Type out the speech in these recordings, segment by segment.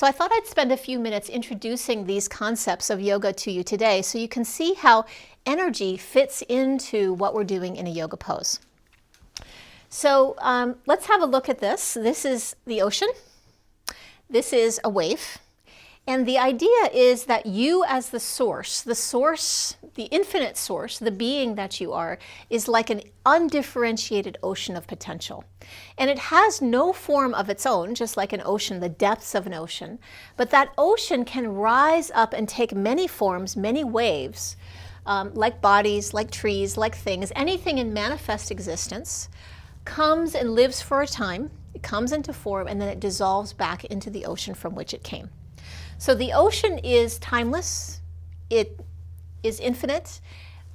So I thought I'd spend a few minutes introducing these concepts of yoga to you today so you can see how energy fits into what we're doing in a yoga pose. So let's have a look at this. This is the ocean. This is a wave. And the idea is that you as the source, the infinite source, the being that you are, is like an undifferentiated ocean of potential. And it has no form of its own, just like an ocean, the depths of an ocean. But that ocean can rise up and take many forms, many waves, like bodies, like trees, like things. Anything in manifest existence comes and lives for a time. It comes into form and then it dissolves back into the ocean from which it came. So the ocean is timeless, it is infinite,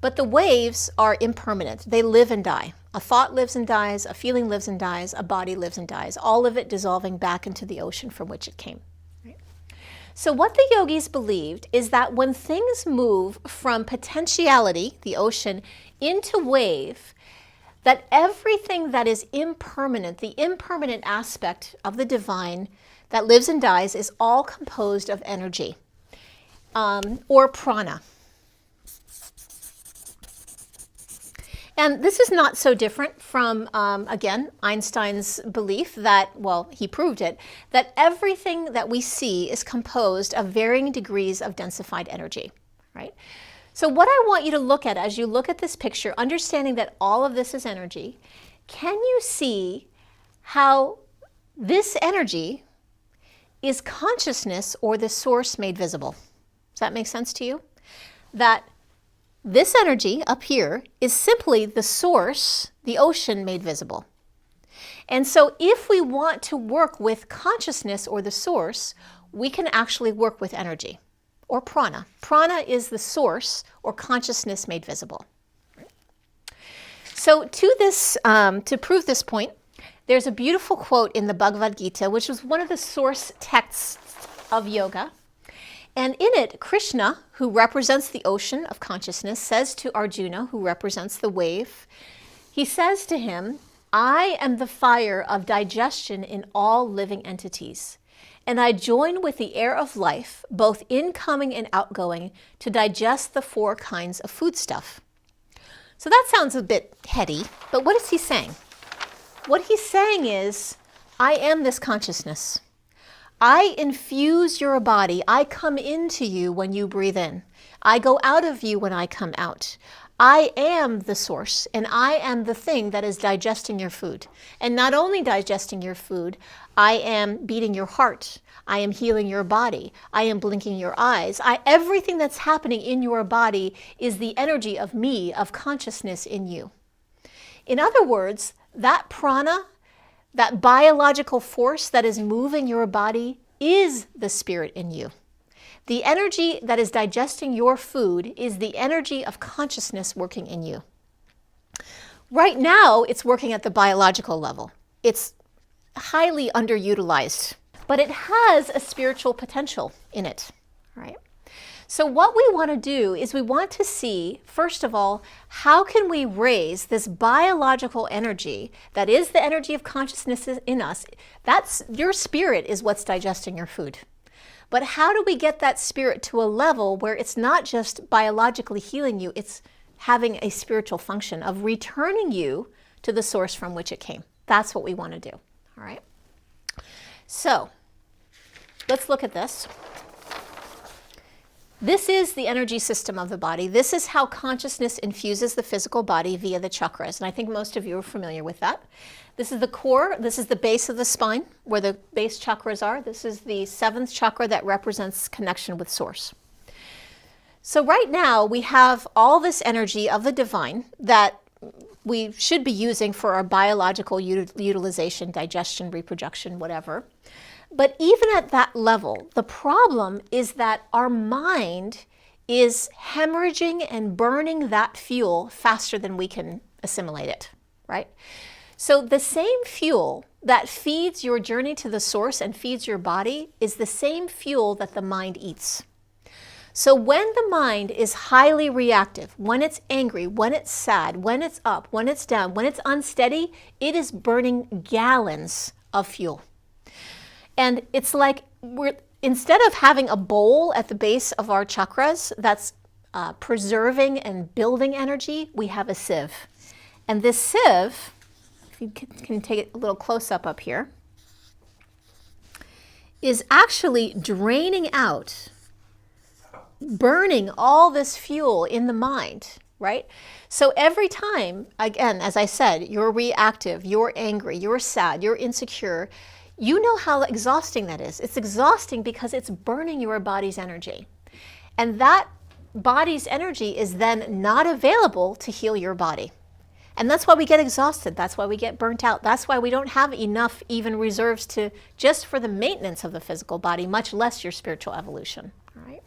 but the waves are impermanent. They live and die. A thought lives and dies, a feeling lives and dies, a body lives and dies, all of it dissolving back into the ocean from which it came. So what the yogis believed is that when things move from potentiality, the ocean, into wave, that everything that is impermanent, the impermanent aspect of the divine that lives and dies, is all composed of energy, or prana. And this is not so different from, again, Einstein's belief that, well, he proved it, that everything that we see is composed of varying degrees of densified energy, right? So what I want you to look at as you look at this picture, understanding that all of this is energy, can you see how this energy is consciousness or the source made visible? Does that make sense to you? That this energy up here is simply the source, the ocean made visible. And so if we want to work with consciousness or the source, we can actually work with energy or prana. Prana is the source or consciousness made visible. So to prove this point, there's a beautiful quote in the Bhagavad Gita, which was one of the source texts of yoga. And in it, Krishna, who represents the ocean of consciousness, says to Arjuna, who represents the wave, he says to him, "I am the fire of digestion in all living entities, and I join with the air of life, both incoming and outgoing, to digest the four kinds of foodstuff." So that sounds a bit heady, but what is he saying? What he's saying is, I am this consciousness. I infuse your body. I come into you when you breathe in. I go out of you when I come out. I am the source, and I am the thing that is digesting your food. And not only digesting your food, I am beating your heart. I am healing your body. I am blinking your eyes. Everything that's happening in your body is the energy of me, of consciousness in you. In other words, that prana, that biological force that is moving your body, is the spirit in you. The energy that is digesting your food is the energy of consciousness working in you. Right now, it's working at the biological level. It's highly underutilized, but it has a spiritual potential in it, right? So what we want to do is we want to see, first of all, how can we raise this biological energy that is the energy of consciousness in us? That's your spirit is what's digesting your food. But how do we get that spirit to a level where it's not just biologically healing you, it's having a spiritual function of returning you to the source from which it came? That's what we want to do, all right? So let's look at this. This is the energy system of the body. This is how consciousness infuses the physical body via the chakras. And I think most of you are familiar with that. This is the core. This is the base of the spine, where the base chakras are. This is the seventh chakra that represents connection with source. So right now, we have all this energy of the divine that we should be using for our biological utilization, digestion, reproduction, whatever. But even at that level, the problem is that our mind is hemorrhaging and burning that fuel faster than we can assimilate it, right? So the same fuel that feeds your journey to the source and feeds your body is the same fuel that the mind eats. So when the mind is highly reactive, when it's angry, when it's sad, when it's up, when it's down, when it's unsteady, it is burning gallons of fuel. And it's like instead of having a bowl at the base of our chakras that's preserving and building energy, we have a sieve. And this sieve, if you can take it a little close up here, is actually draining out, burning all this fuel in the mind, right? So every time, again, as I said, you're reactive, you're angry, you're sad, you're insecure, you know how exhausting that is. It's exhausting because it's burning your body's energy. And that body's energy is then not available to heal your body. And that's why we get exhausted. That's why we get burnt out. That's why we don't have enough even reserves to just for the maintenance of the physical body, much less your spiritual evolution. All right.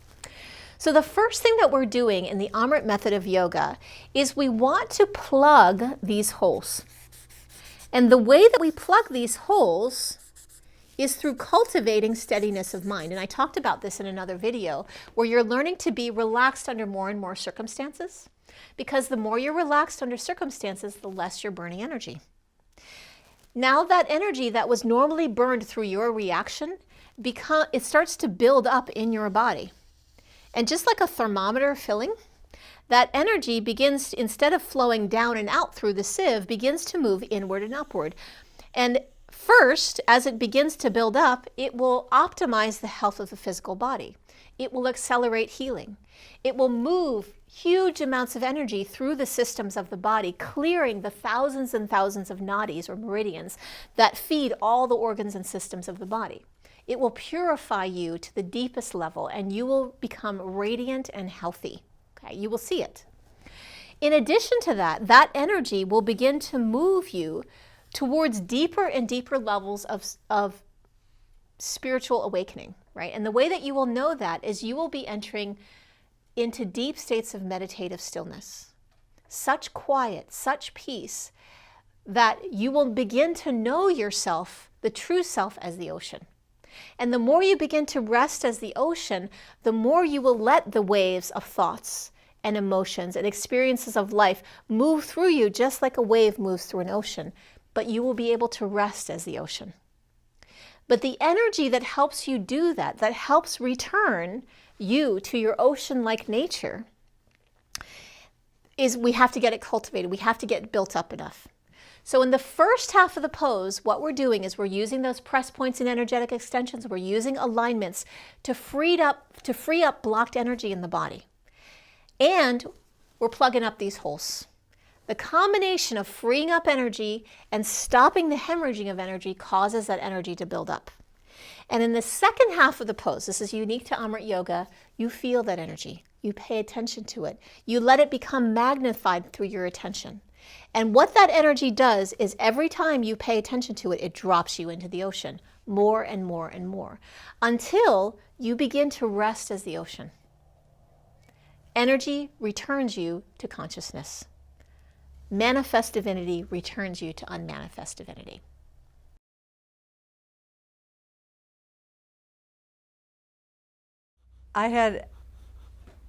So the first thing that we're doing in the Amrit method of yoga is we want to plug these holes. And the way that we plug these holes is through cultivating steadiness of mind. And I talked about this in another video where you're learning to be relaxed under more and more circumstances. Because the more you're relaxed under circumstances, the less you're burning energy. Now that energy that was normally burned through your reaction, it starts to build up in your body. And just like a thermometer filling, that energy begins, instead of flowing down and out through the sieve, begins to move inward and upward. And first, as it begins to build up, it will optimize the health of the physical body. It will accelerate healing. It will move huge amounts of energy through the systems of the body, clearing the thousands and thousands of nadis or meridians that feed all the organs and systems of the body. It will purify you to the deepest level, and you will become radiant and healthy. Okay? You will see it. In addition to that, that energy will begin to move you towards deeper and deeper levels of spiritual awakening, right? And the way that you will know that is you will be entering into deep states of meditative stillness. Such quiet, such peace, that you will begin to know yourself, the true self, as the ocean. And the more you begin to rest as the ocean, the more you will let the waves of thoughts and emotions and experiences of life move through you just like a wave moves through an ocean. But you will be able to rest as the ocean. But the energy that helps you do that, that helps return you to your ocean-like nature, is we have to get it cultivated. We have to get it built up enough. So in the first half of the pose, what we're doing is we're using those press points and energetic extensions. We're using alignments to free up blocked energy in the body. And we're plugging up these holes. The combination of freeing up energy and stopping the hemorrhaging of energy causes that energy to build up. And in the second half of the pose, this is unique to Amrit Yoga, you feel that energy. You pay attention to it. You let it become magnified through your attention. And what that energy does is every time you pay attention to it, it drops you into the ocean more and more and more until you begin to rest as the ocean. Energy returns you to consciousness. Manifest divinity returns you to unmanifest divinity. I had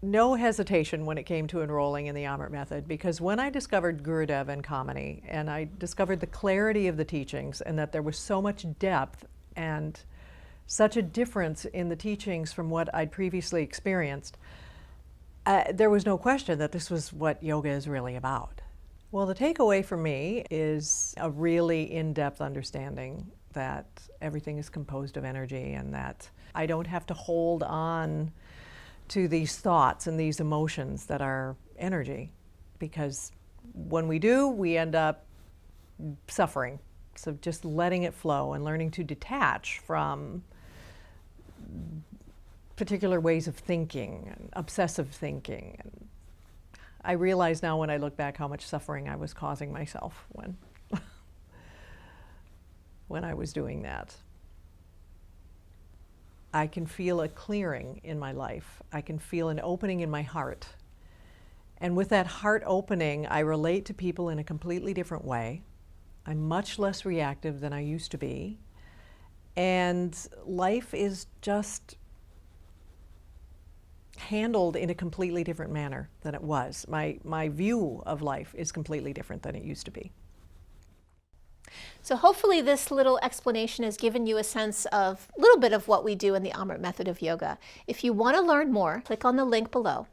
no hesitation when it came to enrolling in the Amrit method, because when I discovered Gurudev and Kamini, and I discovered the clarity of the teachings and that there was so much depth and such a difference in the teachings from what I'd previously experienced, there was no question that this was what yoga is really about. Well, the takeaway for me is a really in-depth understanding that everything is composed of energy and that I don't have to hold on to these thoughts and these emotions that are energy, because when we do, we end up suffering. So just letting it flow and learning to detach from particular ways of thinking and obsessive thinking. And I realize now when I look back how much suffering I was causing myself when I was doing that. I can feel a clearing in my life. I can feel an opening in my heart. And with that heart opening, I relate to people in a completely different way. I'm much less reactive than I used to be. And life is just handled in a completely different manner than it was. My view of life is completely different than it used to be. So hopefully this little explanation has given you a sense of a little bit of what we do in the Amrit method of yoga. If you want to learn more, click on the link below.